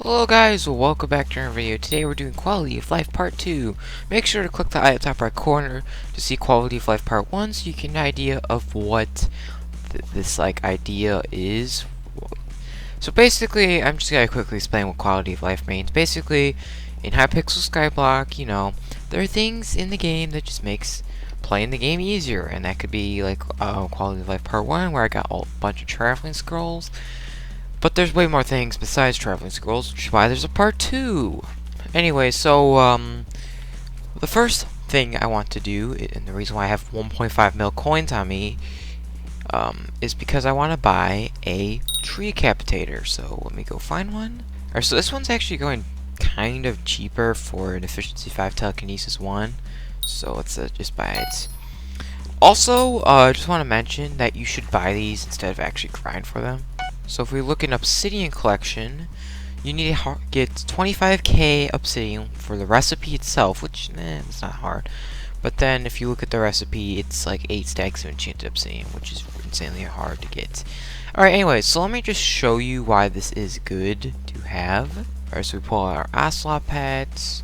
Hello guys, welcome back to our video. Today we're doing Quality of Life Part 2. Make sure to click the eye at the top right corner to see Quality of Life Part 1 so you get an idea of what this idea is. So basically, I'm just gonna quickly explain what Quality of Life means. Basically, in Hypixel Skyblock, there are things in the game that just makes playing the game easier, and that could be like Quality of Life Part 1 where I got a bunch of traveling scrolls. But there's way more things besides traveling scrolls, which is why there's a part 2. Anyway, so, the first thing I want to do, and the reason why I have 1.5 mil coins on me, is because I want to buy a treecapitor. So, let me go find one. Alright, so this one's actually going kind of cheaper for an efficiency 5 telekinesis 1. So, let's just buy it. Also, I just want to mention that you should buy these instead of actually grind for them. So if we look in Obsidian Collection, you need to get 25k Obsidian for the recipe itself, which, it's not hard. But then if you look at the recipe, it's like 8 stacks of enchanted Obsidian, which is insanely hard to get. Alright, anyway, so let me just show you why this is good to have. Alright, so we pull out our Ocelot pets,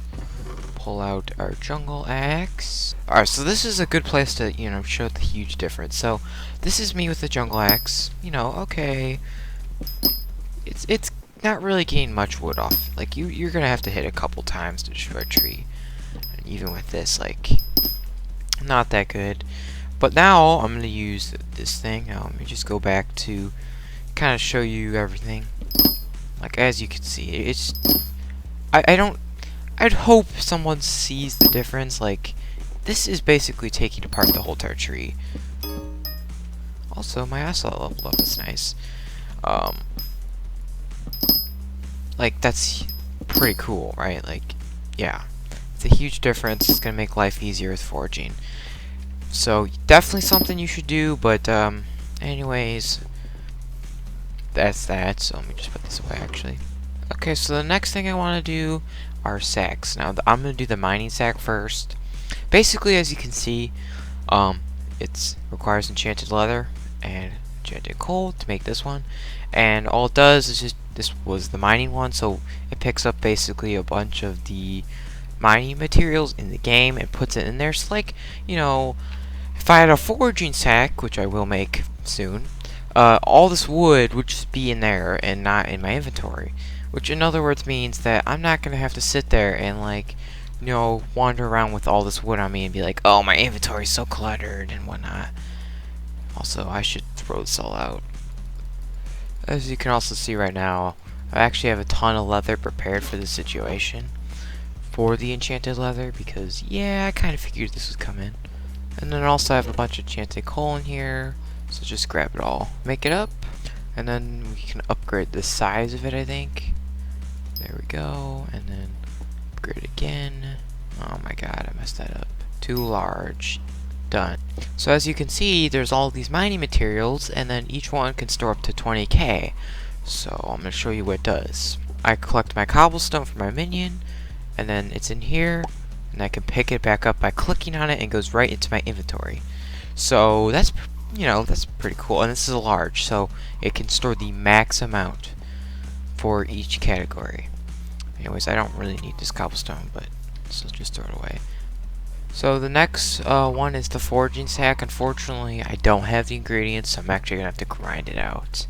pull out our Jungle Axe. Alright, so this is a good place to, show the huge difference. So, this is me with the Jungle Axe. Okay. It's not really getting much wood off. Like, you're gonna have to hit a couple times to destroy a tree. And even with this, not that good. But now, I'm gonna use this thing. Now, let me just go back to kind of show you everything. Like, as you can see, it's... I'd hope someone sees the difference. Like, this is basically taking apart the whole entire tree. Also, my Ocelot leveled up. It's nice. Like, that's pretty cool, right? Like, yeah. It's a huge difference. It's gonna make life easier with foraging. So, definitely something you should do, but, anyways, that's that. So, let me just put this away, actually. Okay, so the next thing I want to do are sacks. Now, I'm gonna do the mining sack first. Basically, as you can see, it requires enchanted leather and enchanted coal to make this one, and all it does is just, this was the mining one, so it picks up basically a bunch of the mining materials in the game and puts it in there. So like, if I had a foraging sack, which I will make soon, all this wood would just be in there and not in my inventory, which in other words means that I'm not gonna have to sit there and wander around with all this wood on me and be like, oh, my inventory's so cluttered and whatnot. Also, I should throw this all out. As you can also see right now, I actually have a ton of leather prepared for this situation. For the enchanted leather, because, yeah, I kind of figured this would come in. And then also I have a bunch of enchanted coal in here, so just grab it all. Make it up, and then we can upgrade the size of it, I think. There we go, and then upgrade again. Oh my god, I messed that up. Too large. Done. So as you can see, there's all these mining materials, and then each one can store up to 20k. So I'm going to show you what it does. I collect my cobblestone for my minion, and then it's in here, and I can pick it back up by clicking on it, and it goes right into my inventory. So that's, that's pretty cool. And this is a large, so it can store the max amount for each category. Anyways, I don't really need this cobblestone, but so just throw it away. So the next one is the foraging sack. Unfortunately, I don't have the ingredients, so I'm actually gonna have to grind it out.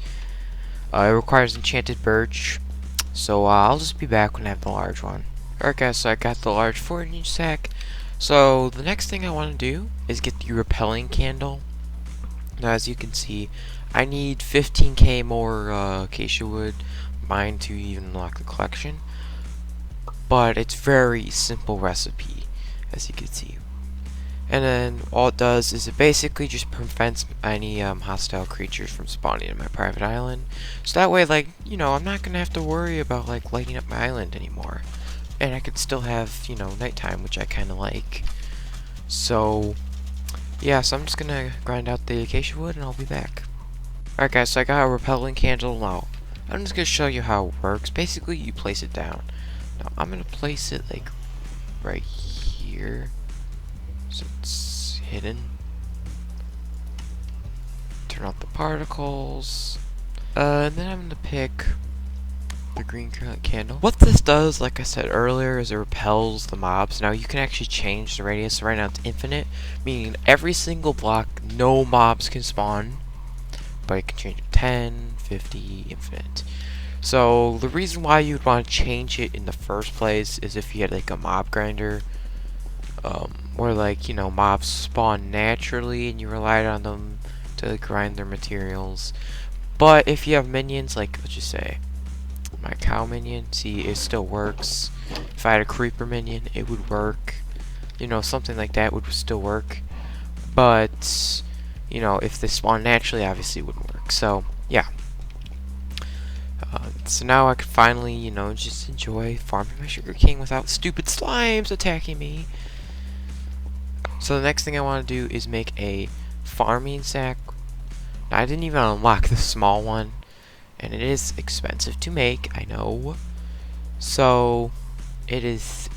It requires enchanted birch, so I'll just be back when I have the large one. Alright guys, so I got the large foraging sack. So the next thing I want to do is get the repelling candle. Now as you can see, I need 15k more acacia wood mined to even unlock the collection. But it's very simple recipe, as you can see. And then all it does is it basically just prevents any hostile creatures from spawning in my private island. So that way, I'm not gonna have to worry about lighting up my island anymore. And I can still have, nighttime, which I kinda like. So yeah, so I'm just gonna grind out the acacia wood and I'll be back. Alright guys, so I got a repelling candle now. I'm just gonna show you how it works. Basically you place it down. Now I'm gonna place it right here, so it's hidden. Turn off the particles, and then I'm gonna pick the green candle. What this does, like I said earlier, is it repels the mobs. Now you can actually change the radius. So right now it's infinite, meaning every single block no mobs can spawn, but you can change it 10, 50, infinite. So the reason why you'd want to change it in the first place is if you had like a mob grinder, where like, you know, mobs spawn naturally and you relied on them to grind their materials. But if you have minions, like let's just say my cow minion, see, it still works. If I had a creeper minion, it would work. You know, something like that would still work. But, you know, if they spawn naturally, obviously it wouldn't work. So, yeah. So now I can finally, you know, just enjoy farming my sugarcane without stupid slimes attacking me. So the next thing I want to do is make a farming sack. Now, I didn't even unlock the small one, and it is expensive to make, I know. So it is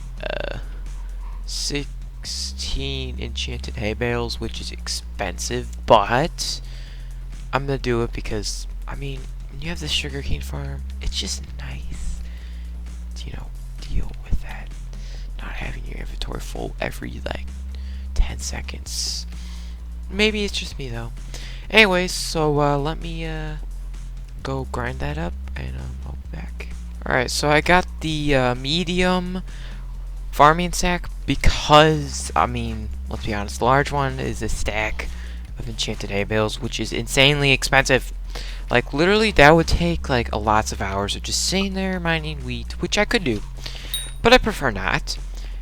16 enchanted hay bales, which is expensive, but I'm gonna do it because, I mean, when you have the sugarcane farm, it's just nice to, you know, deal with that, not having your inventory full every like 10 seconds. Maybe it's just me though. Anyways, so let me go grind that up and I'll be back. Alright, so I got the medium farming sack because, I mean, let's be honest, the large one is a stack of enchanted hay bales, which is insanely expensive. Like, literally, that would take, like, lots of hours of just sitting there mining wheat, which I could do, but I prefer not.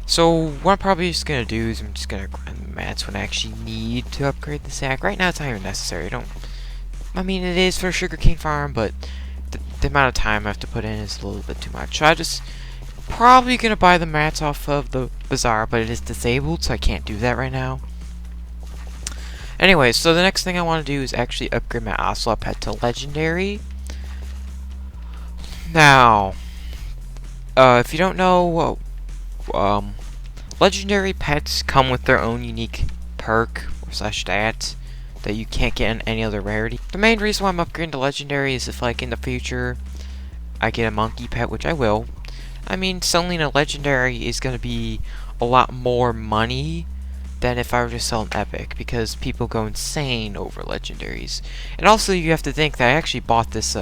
So, what I'm probably just gonna do is I'm just gonna grind the mats when I actually need to upgrade the sack. Right now, it's not even necessary. I mean, it is for a sugarcane farm, but the amount of time I have to put in is a little bit too much. So I just probably gonna buy the mats off of the bazaar, but it is disabled, so I can't do that right now. Anyway, so the next thing I want to do is actually upgrade my ocelot pet to legendary. Now, if you don't know, legendary pets come with their own unique perk or stat that you can't get in any other rarity. The main reason why I'm upgrading to legendary is if, like, in the future I get a monkey pet, which I will. I mean, selling a legendary is going to be a lot more money than if I were to sell an epic, because people go insane over legendaries. And also, you have to think that I actually bought this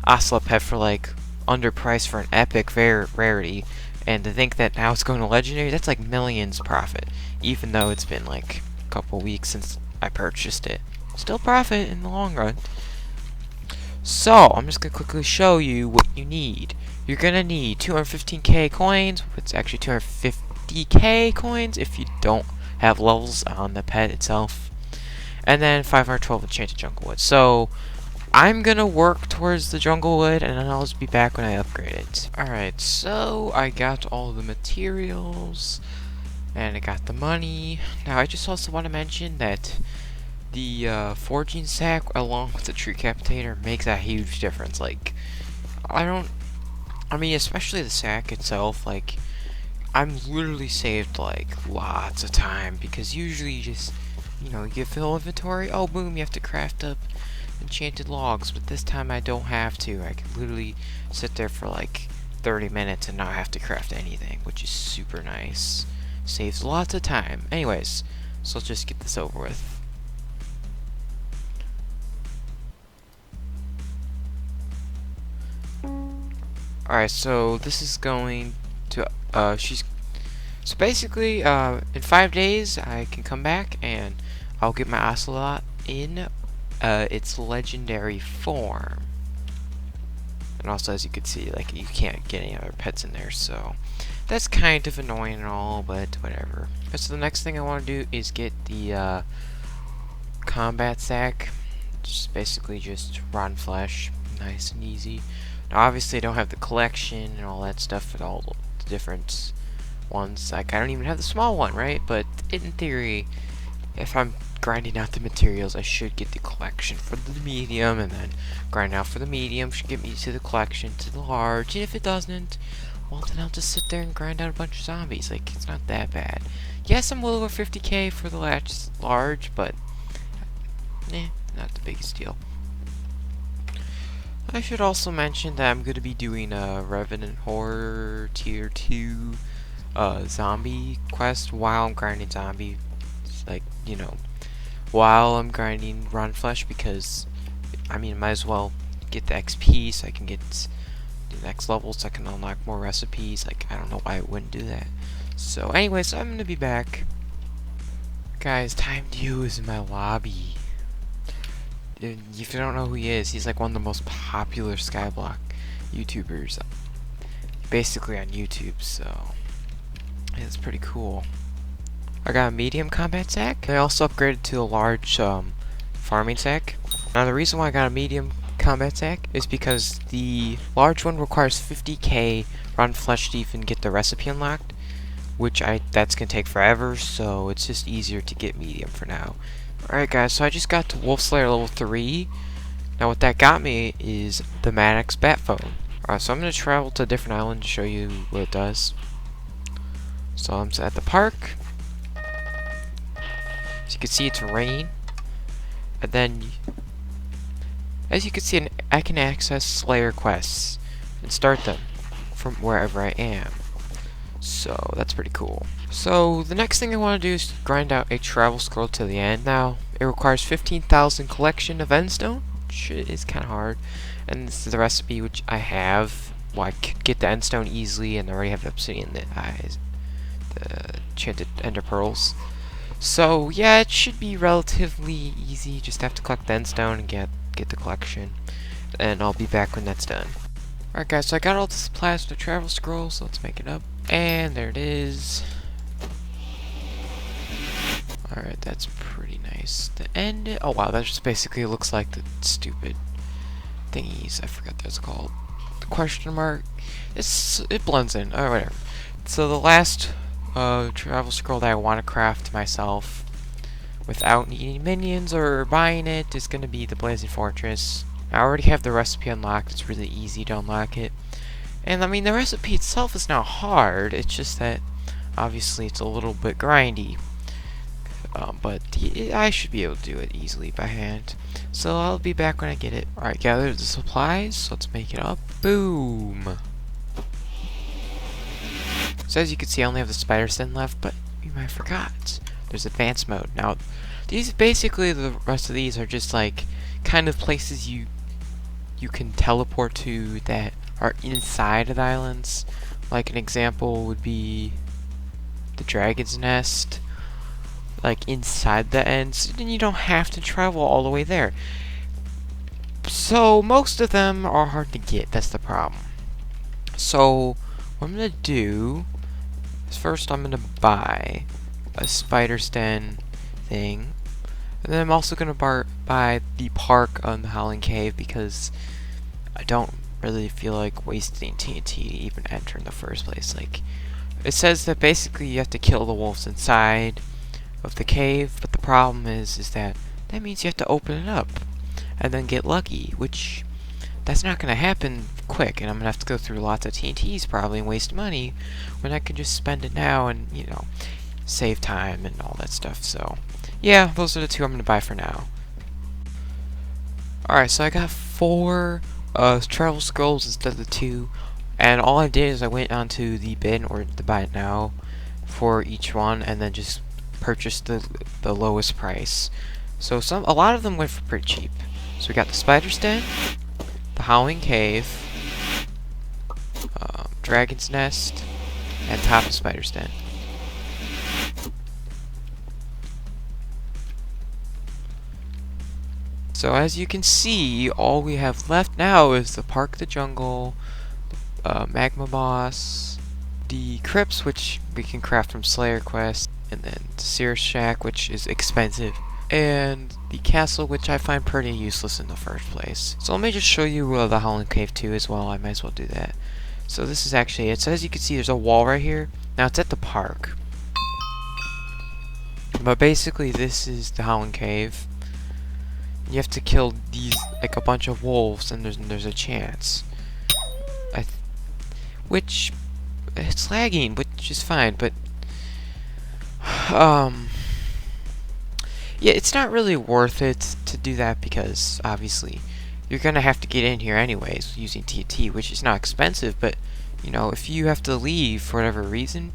ocelot pet for, like, underpriced for an epic rarity, and to think that now it's going to legendary, that's like millions profit, even though it's been like a couple weeks since I purchased it. Still profit in the long run. So, I'm just going to quickly show you what you need. You're going to need 215k coins. It's actually 250k coins if you don't have levels on the pet itself. And then 512 enchanted jungle wood. So, I'm going to work towards the jungle wood, and then I'll just be back when I upgrade it. Alright, so I got all the materials, and I got the money. Now, I just also want to mention that the forging sack along with the treecapitor makes a huge difference. Like, I mean, especially the sack itself, like, I'm literally saved, like, lots of time, because usually you just, you know, you get full inventory, oh, boom, you have to craft up enchanted logs, but this time I don't have to. I can literally sit there for, like, 30 minutes and not have to craft anything, which is super nice. Saves lots of time. Anyways, so let's just get this over with. Alright, so this is going to, so basically, in 5 days, I can come back and I'll get my ocelot in its legendary form. And also, as you can see, like, you can't get any other pets in there, so that's kind of annoying and all, but whatever. So the next thing I want to do is get the combat sack. Just basically just rotten flesh, nice and easy. Now, obviously, I don't have the collection and all that stuff with all the different ones. Like, I don't even have the small one, right? But in theory, if I'm grinding out the materials, I should get the collection for the medium, and then grind out for the medium should get me to the collection to the large. And if it doesn't, well, then I'll just sit there and grind out a bunch of zombies. Like, it's not that bad. Yes, I'm well over 50k for the large, but not the biggest deal. I should also mention that I'm going to be doing a Revenant Horror Tier 2 zombie quest while I'm grinding zombie. Like, you know, while I'm grinding Run Flesh, because, I mean, might as well get the XP so I can get the next level so I can unlock more recipes. Like, I don't know why I wouldn't do that. So, anyways, I'm going to be back. Guys, Time Dew is in my lobby. If you don't know who he is, he's like one of the most popular Skyblock YouTubers, basically on YouTube, so it's pretty cool. I got a medium combat sack. I also upgraded to a large farming sack. Now the reason why I got a medium combat sack is because the large one requires 50k Run Flesh to even get the recipe unlocked, which that's gonna take forever, so it's just easier to get medium for now. Alright guys, so I just got to Wolf Slayer level 3. Now what that got me is the Maddox Bat Phone. Alright, so I'm going to travel to a different island to show you what it does. So I'm at the park. As you can see, it's rain. And then, as you can see, I can access Slayer quests and start them from wherever I am. So that's pretty cool. So the next thing I want to do is grind out a travel scroll to the end. Now it requires 15,000 collection of endstone, which is kind of hard, and this is the recipe which I have. Well, I could get the endstone easily, and I already have the obsidian, the enchanted ender pearls. So yeah, it should be relatively easy. Just have to collect the endstone and get the collection, and I'll be back when that's done. Alright guys, so I got all the supplies for the travel scroll, so let's make it up. And there it is. Alright, that's pretty nice. The end. Oh wow, that just basically looks like the stupid thingies. I forgot that's called. The question mark. It blends in. Alright, whatever. So the last travel scroll that I want to craft myself without needing minions or buying it is going to be the Blazing Fortress. I already have the recipe unlocked. It's really easy to unlock it. And I mean, the recipe itself is not hard. It's just that obviously it's a little bit grindy. But I should be able to do it easily by hand. So I'll be back when I get it. Alright, gather the supplies. So let's make it up. Boom! So as you can see, I only have the spider stem left, but you might have forgot. There's advanced mode. Now, these basically, the rest of these are just like kind of places you can teleport to that are inside of the islands. Like an example would be the Dragon's Nest, like inside the ends, then you don't have to travel all the way there. So most of them are hard to get, that's the problem. So what I'm gonna do is first I'm gonna buy a spider sten thing, and then I'm also gonna buy the park on the Howling Cave because I don't really feel like wasting TNT to even enter in the first place. Like, it says that basically you have to kill the wolves inside of the cave, but the problem is that means you have to open it up and then get lucky, which that's not gonna happen quick, and I'm gonna have to go through lots of TNTs probably and waste money when I could just spend it now and, you know, save time and all that stuff. So yeah, those are the two I'm gonna buy for now. Alright, so I got 4 travel scrolls instead of the 2, and all I did is I went onto the bin or the buy it now for each one and then just purchased the lowest price. So a lot of them went for pretty cheap. So we got the Spider's Den, the Howling Cave, Dragon's Nest, and Top of Spider's Den. So as you can see, all we have left now is the Park the Jungle, Magma Boss, the Crypts, which we can craft from Slayer Quest, and then the Seer Shack, which is expensive, and the Castle, which I find pretty useless in the first place. So let me just show you the Howling Cave too as well. I might as well do that. So this is actually it. So as you can see, there's a wall right here. Now it's at the park, but basically this is the Howling Cave. You have to kill these, like, a bunch of wolves, and there's a chance. Which, it's lagging, which is fine, but yeah, it's not really worth it to do that because obviously you're gonna have to get in here anyways using TNT, which is not expensive, but you know, if you have to leave for whatever reason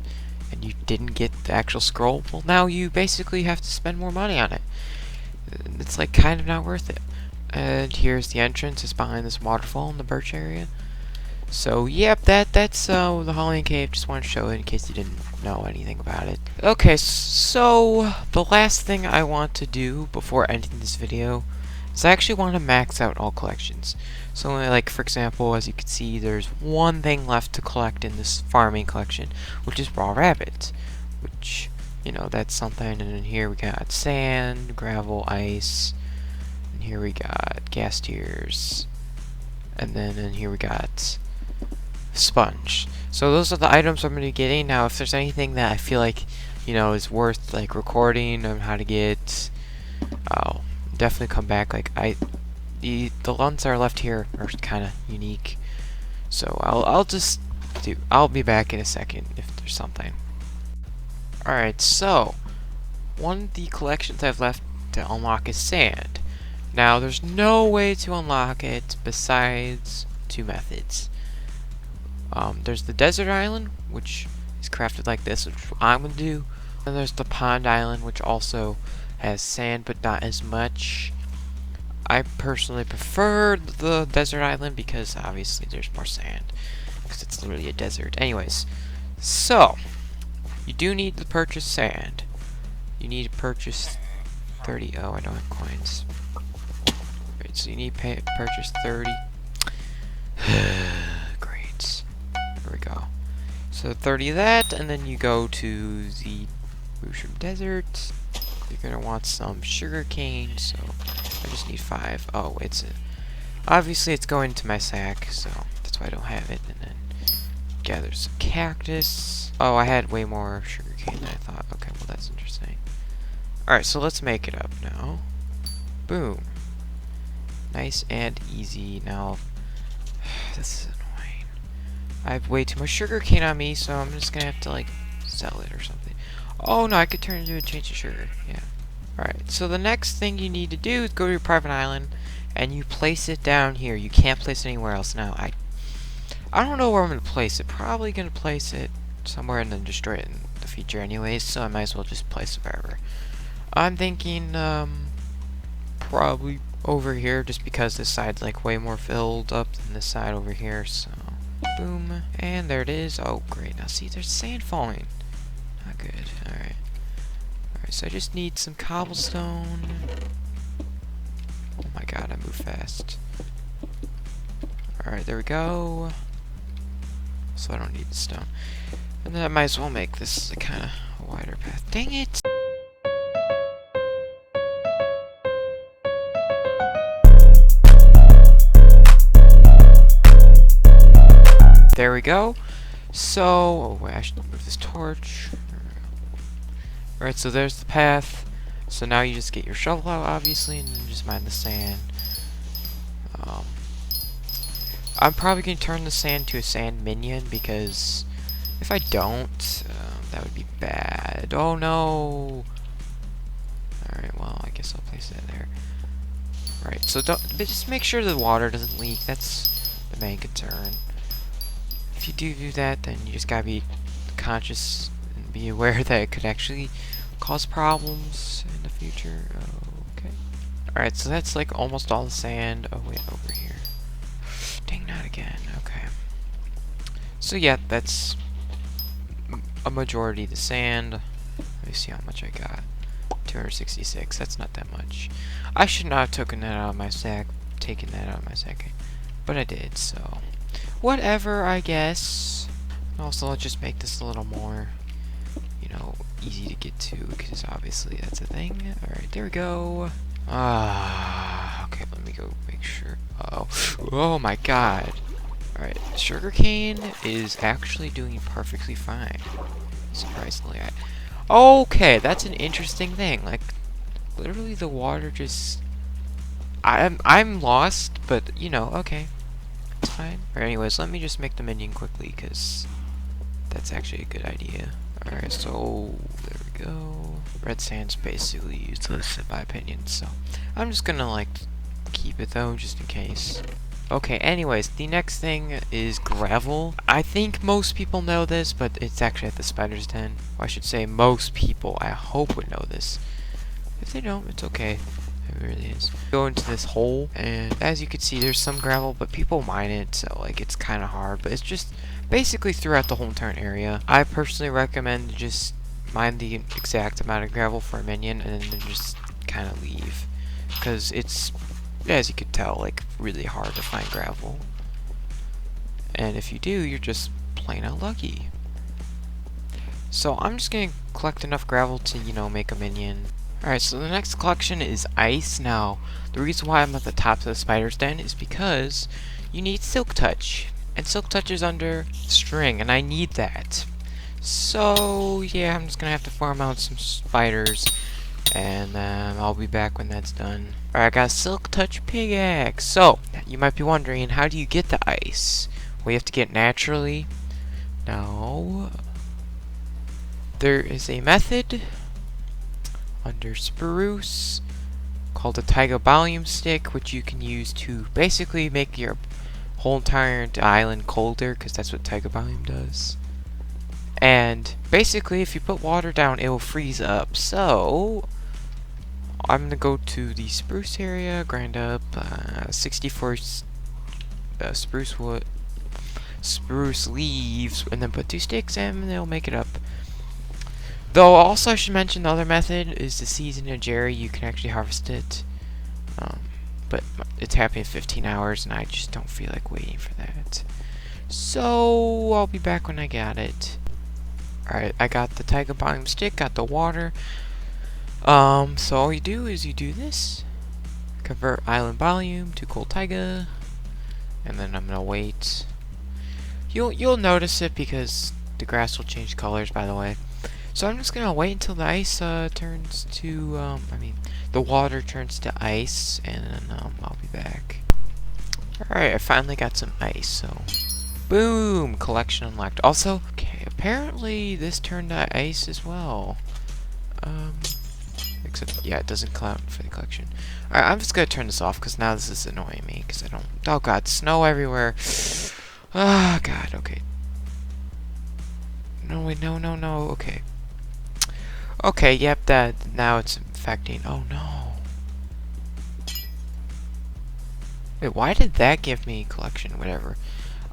and you didn't get the actual scroll, well, now you basically have to spend more money on it. It's like kind of not worth it. And here's the entrance. It's behind this waterfall in the birch area. So yep, that's the Halloween cave. Just want to show it in case you didn't know anything about it. Okay, so the last thing I want to do before ending this video is I actually want to max out all collections. So like, for example, as you can see, there's one thing left to collect in this farming collection, which is raw rabbits, which, you know, that's something. And then here we got sand, gravel, ice, and here we got gas tiers, and then in here we got sponge. So those are the items I'm going to be getting. Now, if there's anything that I feel like, you know, is worth like recording on how to get, I'll definitely come back. Like the ones that are left here are kind of unique. So I'll be back in a second if there's something. Alright, so one of the collections I've left to unlock is sand. Now there's no way to unlock it besides two methods. There's the desert island, which is crafted like this, which I'm gonna do. And there's the pond island, which also has sand, but not as much. I personally prefer the desert island because obviously there's more sand, because it's literally a desert. Anyways, so you do need to purchase sand. You need to purchase 30. Oh, I don't have coins. Right, so you need to purchase 30. Great. There we go. So 30 of that, and then you go to the Mushroom Desert. You're gonna want some sugar cane, so I just need 5. Oh, obviously it's going to my sack, so that's why I don't have it. And then gather some cactus. Oh, I had way more sugar cane than I thought. Okay, well that's interesting. Alright, so let's make it up now. Boom. Nice and easy. Now, this is annoying. I have way too much sugar cane on me, so I'm just gonna have to like sell it or something. Oh no, I could turn it into a change of sugar. Yeah. Alright, so the next thing you need to do is go to your private island and you place it down here. You can't place it anywhere else. Now, I don't know where I'm going to place it. Probably going to place it somewhere and then destroy it in the future anyways, so I might as well just place it wherever. I'm thinking, probably over here, just because this side's like way more filled up than this side over here, so boom, and there it is. Oh great, now see, there's sand falling. Not good. Alright. Alright, so I just need some cobblestone. Oh my god, I move fast. Alright, there we go. So I don't need the stone. And then I might as well make this a kind of wider path. Dang it! There we go. So, oh wait, I should move this torch. Alright, so there's the path. So now you just get your shovel out, obviously, and then just mine the sand. I'm probably going to turn the sand to a sand minion, because if I don't, that would be bad. Oh no! Alright, well, I guess I'll place it there. Right, so just make sure the water doesn't leak. That's the main concern. If you do that, then you just gotta be conscious and be aware that it could actually cause problems in the future. Okay. Alright, so that's like almost all the sand. Oh wait, over here. Dang, not again. Okay. So yeah, that's a majority of the sand. Let me see how much I got. 266. That's not that much. I should not have taken that out of my sack. But I did, so whatever, I guess. Also, let's just make this a little more, you know, easy to get to, because obviously that's a thing. Alright, there we go. Okay, let me go make sure. Oh my god. Alright, sugarcane is actually doing perfectly fine. Surprisingly. Okay, that's an interesting thing. Like, literally the water just... I'm lost, but, you know, okay. It's fine. Alright, anyways, let me just make the minion quickly, because that's actually a good idea. Alright, so there we go. Red sand's basically useless in my opinion, so I'm just gonna like keep it though, just in case. Okay, anyways, the next thing is gravel. I think most people know this, but it's actually at the spider's den. Or I should say most people, I hope, would know this. If they don't, it's okay. It really is. Go into this hole, and as you can see, there's some gravel, but people mine it, so like it's kind of hard. But it's just basically throughout the whole entire area. I personally recommend to just mine the exact amount of gravel for a minion, and then just kind of leave, because it's, as you could tell, like really hard to find gravel. And if you do, you're just plain out lucky. So I'm just gonna collect enough gravel to, you know, make a minion. Alright, so the next collection is ice. Now, the reason why I'm at the top of the spider's den is because you need silk touch. And silk touch is under string, and I need that. So, yeah, I'm just gonna have to farm out some spiders, and I'll be back when that's done. Alright, I got a silk touch pickaxe. So, you might be wondering, how do you get the ice? Well, you have to get it naturally. Now, there is a method under spruce called a taiga volume stick, which you can use to basically make your whole entire island colder, because that's what taiga volume does. And basically, if you put water down, it will freeze up. So I'm gonna go to the spruce area, grind up 64 spruce wood, spruce leaves, and then put 2 sticks, and they'll make it up. Though, also I should mention the other method is the season of Jerry. You can actually harvest it, but it's happening in 15 hours, and I just don't feel like waiting for that. So I'll be back when I got it. Alright, I got the taiga volume stick, got the water. So all you do is you do this, convert island volume to cold taiga, and then I'm gonna wait. You'll notice it because the grass will change colors, by the way. So I'm just gonna wait until the ice turns to, the water turns to ice, and then I'll be back. Alright, I finally got some ice, so boom! Collection unlocked. Also, okay, apparently this turned to ice as well. Except, yeah, it doesn't count for the collection. Alright, I'm just gonna turn this off, because now this is annoying me, because I don't... Oh god, snow everywhere. Ah, god, okay. No, wait, no, okay. Okay, yep, that, now it's infecting. Oh no. Wait, why did that give me collection? Whatever.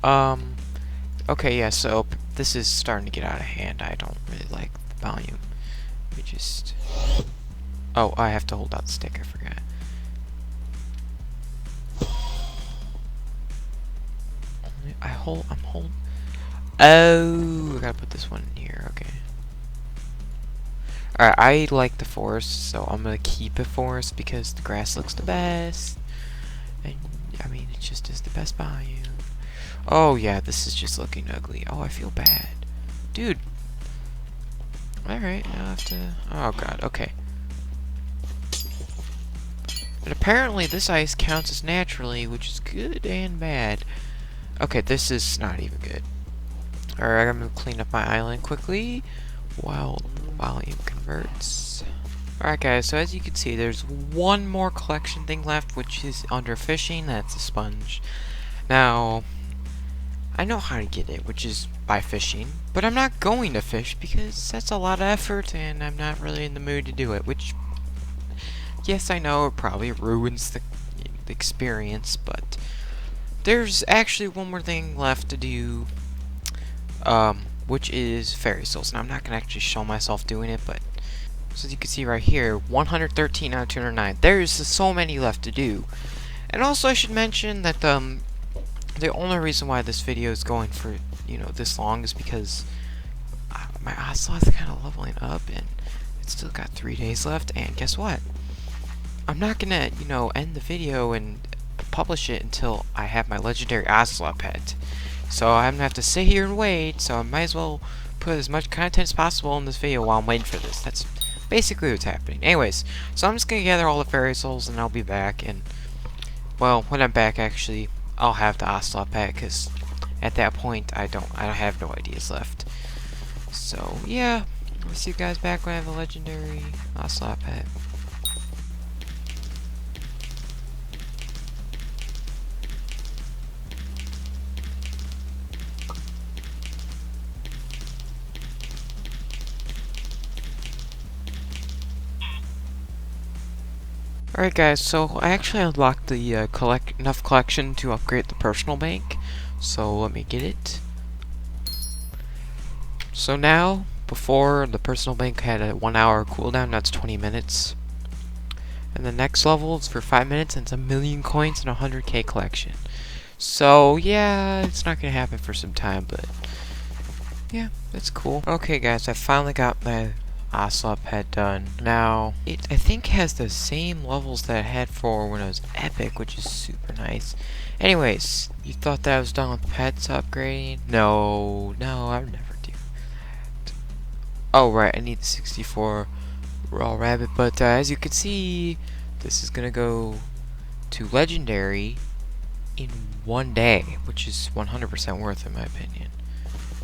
Okay, yeah, so this is starting to get out of hand. I don't really like the volume. We just... Oh, I have to hold out the stick, I forgot. I'm holding... Oh, I gotta put this one in here, okay. Alright, I like the forest, so I'm gonna keep it forest because the grass looks the best. And, I mean, it just is the best volume. Oh, yeah, this is just looking ugly. Oh, I feel bad. Dude. Alright, now I have to... Oh, god, okay. But apparently this ice counts as naturally, which is good and bad. Okay, this is not even good. Alright, I'm gonna clean up my island quickly while volume converts. Alright guys, so as you can see, there's one more collection thing left, which is under fishing. That's a sponge. Now, I know how to get it, which is by fishing, but I'm not going to fish because that's a lot of effort and I'm not really in the mood to do it, which, yes, I know it probably ruins the experience, but there's actually one more thing left to do, which is fairy souls. Now, I'm not going to actually show myself doing it, but so as you can see right here, 113 out of 209. There's so many left to do. And also, I should mention that the only reason why this video is going for, this long is because my ocelot's kind of leveling up, and it's still got 3 days left. And guess what? I'm not gonna, end the video and publish it until I have my legendary ocelot pet. So I'm gonna have to sit here and wait. So I might as well put as much content as possible in this video while I'm waiting for this. That's basically what's happening. Anyways, so I'm just gonna gather all the fairy souls, and I'll be back. And well, when I'm back, actually, I'll have the ocelot pet, because at that point I don't have no ideas left. So yeah, I'll see you guys back when I have a legendary ocelot pet. Alright guys, so I actually unlocked the enough collection to upgrade the personal bank. So let me get it. So now, before the personal bank had a 1 hour cooldown, that's 20 minutes. And the next level is for 5 minutes and it's 1,000,000 coins and 100k collection. So yeah, it's not gonna happen for some time, but yeah, that's cool. Okay guys, I finally got my Ocelot pet done. Now, it I think has the same levels that I had for when I was epic, which is super nice. Anyways, you thought that I was done with pets upgrading? No, I would never do. Oh right, I need the 64 raw rabbit, but as you can see, this is gonna go to legendary in 1 day, which is 100% worth it in my opinion.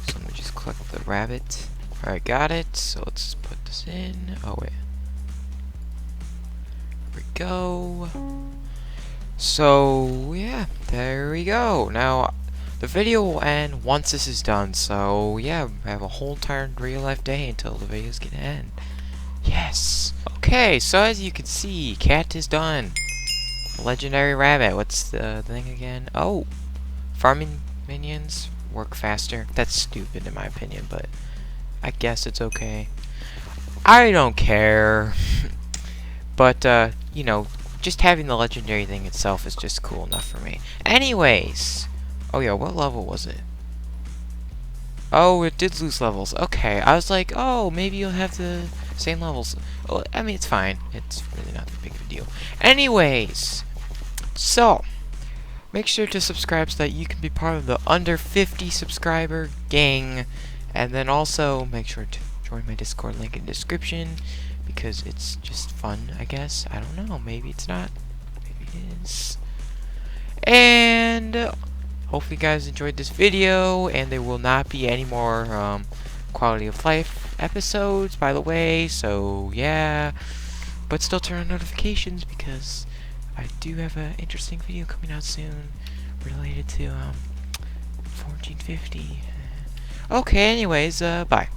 So let me just click the rabbit. Alright, got it. So let's put this in. Oh wait. Here we go. So yeah, there we go. Now the video will end once this is done. So yeah, I have a whole entire real life day until the video's gonna end. Yes. Okay, so as you can see, cat is done. Legendary rabbit. What's the thing again? Oh, farming minions work faster. That's stupid in my opinion, but I guess it's okay. I don't care. But, you know, just having the legendary thing itself is just cool enough for me. Anyways. Oh yeah, what level was it? Oh, it did lose levels. Okay, I was like, oh, maybe you'll have the same levels. Oh, I mean, it's fine. It's really not that big of a deal. Anyways. So, make sure to subscribe so that you can be part of the under 50 subscriber gang. And then also, make sure to join my Discord link in the description, because it's just fun, I guess. I don't know, maybe it's not. Maybe it is. And hopefully you guys enjoyed this video, and there will not be any more quality of life episodes, by the way, so yeah. But still turn on notifications, because I do have an interesting video coming out soon related to 1450. Okay, anyways, bye.